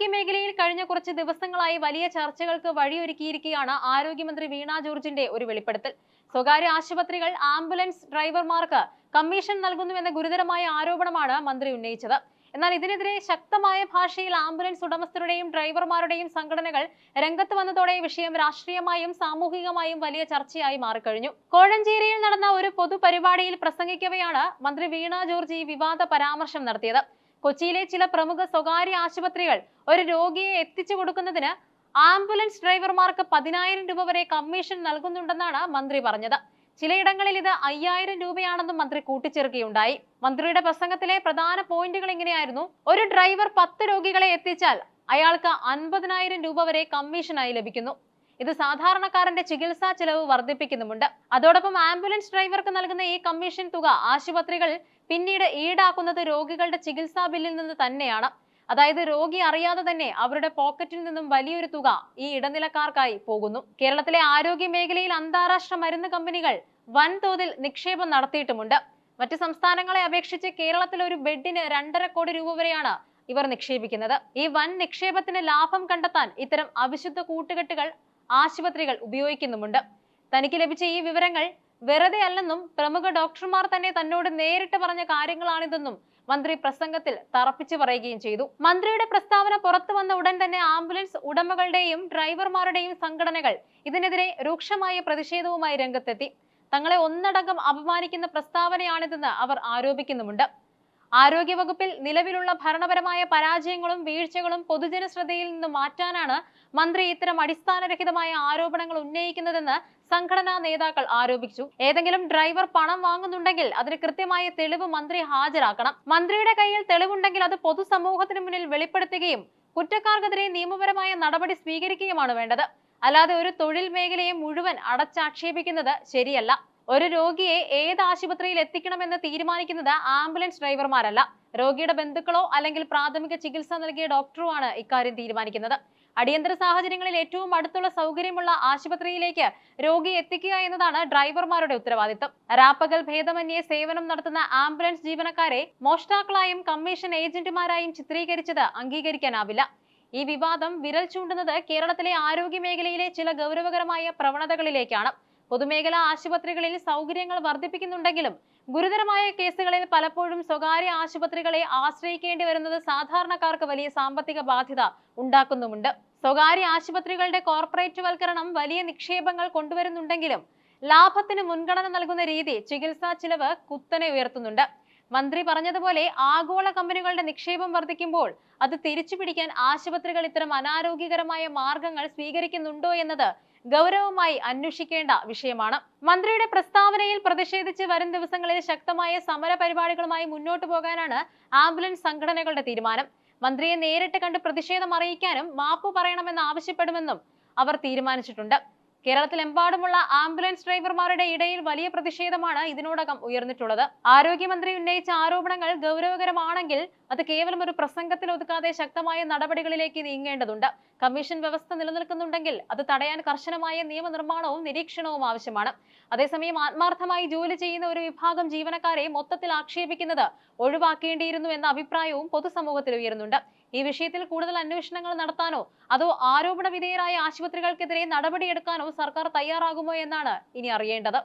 ആരോഗ്യമേഖലയിൽ കഴിഞ്ഞ കുറച്ച് ദിവസങ്ങളായി വലിയ ചർച്ചകൾക്ക് വഴിയൊരുക്കിയിരിക്കുകയാണ് ആരോഗ്യമന്ത്രി വീണ ജോർജിന്റെ ഒരു വെളിപ്പെടുത്തൽ. സ്വകാര്യ ആശുപത്രികൾ ആംബുലൻസ് ഡ്രൈവർമാർക്ക് കമ്മീഷൻ നൽകുന്നുവെന്ന ഗുരുതരമായ ആരോപണമാണ് മന്ത്രി ഉന്നയിച്ചത്. എന്നാൽ ഇതിനെതിരെ ശക്തമായ ഭാഷയിൽ ആംബുലൻസ് ഉടമസ്ഥരുടെയും ഡ്രൈവർമാരുടെയും സംഘടനകൾ രംഗത്ത് വന്നതോടെ വിഷയം രാഷ്ട്രീയമായും സാമൂഹികമായും വലിയ ചർച്ചയായി മാറിക്കഴിഞ്ഞു. കോഴഞ്ചേരിയിൽ നടന്ന ഒരു പൊതുപരിപാടിയിൽ പ്രസംഗിക്കവെയാണ് മന്ത്രി വീണ ജോർജ് ഈ വിവാദ പരാമർശം നടത്തിയത്. കൊച്ചിയിലെ ചില പ്രമുഖ സ്വകാര്യ ആശുപത്രികൾ ഒരു രോഗിയെ എത്തിച്ചു കൊടുക്കുന്നതിന് ആംബുലൻസ് ഡ്രൈവർമാർക്ക് 10,000 രൂപ വരെ കമ്മീഷൻ നൽകുന്നുണ്ടെന്നാണ് മന്ത്രി പറഞ്ഞത്. ചിലയിടങ്ങളിൽ ഇത് 5,000 രൂപയാണെന്നും മന്ത്രി കൂട്ടിച്ചേർക്കുകയുണ്ടായി. മന്ത്രിയുടെ പ്രസംഗത്തിലെ പ്രധാന പോയിന്റുകൾ ഇങ്ങനെയായിരുന്നു: ഒരു ഡ്രൈവർ 10 രോഗികളെ എത്തിച്ചാൽ അയാൾക്ക് 50,000 രൂപ വരെ കമ്മീഷനായി ലഭിക്കുന്നു. ഇത് സാധാരണക്കാരന്റെ ചികിത്സാ ചെലവ് വർദ്ധിപ്പിക്കുന്നുമുണ്ട്. അതോടൊപ്പം ആംബുലൻസ് ഡ്രൈവർക്ക് നൽകുന്ന ഈ കമ്മീഷൻ തുക ആശുപത്രികൾ പിന്നീട് ഈടാക്കുന്നത് രോഗികളുടെ ചികിത്സാ ബില്ലിൽ നിന്ന് തന്നെയാണ്. അതായത് രോഗി അറിയാതെ തന്നെ അവരുടെ പോക്കറ്റിൽ നിന്നും വലിയൊരു തുക ഈ ഇടനിലക്കാർക്കായി പോകുന്നു. കേരളത്തിലെ ആരോഗ്യ മേഖലയിൽ അന്താരാഷ്ട്ര മരുന്ന് കമ്പനികൾ വൻതോതിൽ നിക്ഷേപം നടത്തിയിട്ടുമുണ്ട്. മറ്റ് സംസ്ഥാനങ്ങളെ അപേക്ഷിച്ച് കേരളത്തിൽ ഒരു ബെഡിന് 2.5 കോടി രൂപ വരെയാണ് ഇവർ നിക്ഷേപിക്കുന്നത്. ഈ വൻ നിക്ഷേപത്തിന് ലാഭം കണ്ടെത്താൻ ഇത്തരം അവിശുദ്ധ കൂട്ടുകെട്ടുകൾ ആശുപത്രികൾ ഉപയോഗിക്കുന്നുമുണ്ട്. തനിക്ക് ലഭിച്ച ഈ വിവരങ്ങൾ വെറുതെ അല്ലെന്നും പ്രമുഖ ഡോക്ടർമാർ തന്നെ തന്നോട് നേരിട്ട് പറഞ്ഞ കാര്യങ്ങളാണിതെന്നും മന്ത്രി പ്രസംഗത്തിൽ തറപ്പിച്ചു പറയുകയും ചെയ്തു. മന്ത്രിയുടെ പ്രസ്താവന പുറത്തു വന്ന ഉടൻ തന്നെ ആംബുലൻസ് ഉടമകളുടെയും ഡ്രൈവർമാരുടെയും സംഘടനകൾ ഇതിനെതിരെ രൂക്ഷമായ പ്രതിഷേധവുമായി രംഗത്തെത്തി. തങ്ങളെ ഒന്നടങ്കം അപമാനിക്കുന്ന പ്രസ്താവനയാണിതെന്ന് അവർ ആരോപിക്കുന്നുമുണ്ട്. ആരോഗ്യവകുപ്പിൽ നിലവിലുള്ള ഭരണപരമായ പരാജയങ്ങളും വീഴ്ചകളും പൊതുജന ശ്രദ്ധയിൽ നിന്ന് മാറ്റാനാണ് മന്ത്രി ഇത്തരം അടിസ്ഥാനരഹിതമായ ആരോപണങ്ങൾ ഉന്നയിക്കുന്നതെന്ന് സംഘടനാ നേതാക്കൾ ആരോപിച്ചു. ഏതെങ്കിലും ഡ്രൈവർ പണം വാങ്ങുന്നുണ്ടെങ്കിൽ അതിന് കൃത്യമായ തെളിവ് മന്ത്രി ഹാജരാക്കണം. മന്ത്രിയുടെ കയ്യിൽ തെളിവുണ്ടെങ്കിൽ അത് പൊതുസമൂഹത്തിന് മുന്നിൽ വെളിപ്പെടുത്തുകയും കുറ്റക്കാർക്കെതിരെ നിയമപരമായ നടപടി സ്വീകരിക്കുകയുമാണ് വേണ്ടത്. അല്ലാതെ ഒരു തൊഴിൽ മേഖലയെ മുഴുവൻ അടച്ചാക്ഷേപിക്കുന്നത് ശരിയല്ല. ഒരു രോഗിയെ ഏത് ആശുപത്രിയിൽ എത്തിക്കണമെന്ന് തീരുമാനിക്കുന്നത് ആംബുലൻസ് ഡ്രൈവർമാരല്ല. രോഗിയുടെ ബന്ധുക്കളോ അല്ലെങ്കിൽ പ്രാഥമിക ചികിത്സ നൽകിയ ഡോക്ടറോ ആണ് ഇക്കാര്യം തീരുമാനിക്കുന്നത്. അടിയന്തര സാഹചര്യങ്ങളിൽ ഏറ്റവും അടുത്തുള്ള സൗകര്യമുള്ള ആശുപത്രിയിലേക്ക് രോഗിയെ എത്തിക്കുക എന്നതാണ് ഡ്രൈവർമാരുടെ ഉത്തരവാദിത്തം. രാപ്പകൽ ഭേദമന്യേ സേവനം നടത്തുന്ന ആംബുലൻസ് ജീവനക്കാരെ മോഷ്ടാക്കളായും കമ്മീഷൻ ഏജന്റുമാരായും ചിത്രീകരിച്ചത് അംഗീകരിക്കാനാവില്ല. ഈ വിവാദം വിരൽ ചൂണ്ടുന്നത് കേരളത്തിലെ ആരോഗ്യ മേഖലയിലെ ചില ഗൗരവകരമായ പ്രവണതകളിലേക്കാണ്. പൊതുമേഖലാ ആശുപത്രികളിൽ സൗകര്യങ്ങൾ വർദ്ധിപ്പിക്കുന്നുണ്ടെങ്കിലും ഗുരുതരമായ കേസുകളിൽ പലപ്പോഴും സ്വകാര്യ ആശുപത്രികളെ ആശ്രയിക്കേണ്ടി വരുന്നത് സാധാരണക്കാർക്ക് വലിയ സാമ്പത്തിക ബാധ്യത ഉണ്ടാക്കുന്നുമുണ്ട്. സ്വകാര്യ ആശുപത്രികളുടെ കോർപ്പറേറ്റ് വൽക്കരണം വലിയ നിക്ഷേപങ്ങൾ കൊണ്ടുവരുന്നുണ്ടെങ്കിലും ലാഭത്തിന് മുൻഗണന നൽകുന്ന രീതി ചികിത്സാ ചിലവ് കുത്തനെ ഉയർത്തുന്നുണ്ട്. മന്ത്രി പറഞ്ഞതുപോലെ ആഗോള കമ്പനികളുടെ നിക്ഷേപം വർദ്ധിക്കുമ്പോൾ അത് തിരിച്ചുപിടിക്കാൻ ആശുപത്രികൾ ഇത്തരം അനാരോഗ്യകരമായ മാർഗങ്ങൾ സ്വീകരിക്കുന്നുണ്ടോ എന്നത് ഗൗരവമായി അന്വേഷിക്കേണ്ട വിഷയമാണ്. മന്ത്രിയുടെ പ്രസ്താവനയിൽ പ്രതിഷേധിച്ച് വരും ദിവസങ്ങളിൽ ശക്തമായ സമര പരിപാടികളുമായി മുന്നോട്ടു പോകാനാണ് ആംബുലൻസ് സംഘടനകളുടെ തീരുമാനം. മന്ത്രിയെ നേരിട്ട് കണ്ട് പ്രതിഷേധം അറിയിക്കാനും മാപ്പ് പറയണമെന്ന് ആവശ്യപ്പെടുമെന്നും അവർ തീരുമാനിച്ചിട്ടുണ്ട്. കേരളത്തിലെമ്പാടുമുള്ള ആംബുലൻസ് ഡ്രൈവർമാരുടെ ഇടയിൽ വലിയ പ്രതിഷേധമാണ് ഇതിനോടകം ഉയർന്നിട്ടുള്ളത്. ആരോഗ്യമന്ത്രി ഉന്നയിച്ച ആരോപണങ്ങൾ ഗൗരവകരമാണെങ്കിൽ അത് കേവലം ഒരു പ്രസംഗത്തിൽ ഒതുക്കാതെ ശക്തമായ നടപടികളിലേക്ക് നീങ്ങേണ്ടതുണ്ട്. കമ്മീഷൻ വ്യവസ്ഥ നിലനിൽക്കുന്നുണ്ടെങ്കിൽ അത് തടയാൻ കർശനമായ നിയമനിർമ്മാണവും നിരീക്ഷണവും ആവശ്യമാണ്. അതേസമയം ആത്മാർത്ഥമായി ജോലി ചെയ്യുന്ന ഒരു വിഭാഗം ജീവനക്കാരെ മൊത്തത്തിൽ ആക്ഷേപിക്കുന്നത് ഒഴിവാക്കേണ്ടിയിരുന്നു എന്ന അഭിപ്രായവും പൊതുസമൂഹത്തിൽ ഉയരുന്നുണ്ട്. ഈ വിഷയത്തിൽ കൂടുതൽ അന്വേഷണങ്ങൾ നടത്താനോ അതോ ആരോപണ വിധേയരായ ആശുപത്രികൾക്കെതിരെ നടപടിയെടുക്കാനോ സർക്കാർ തയ്യാറാകുമോ എന്നാണ് ഇനി അറിയേണ്ടത്.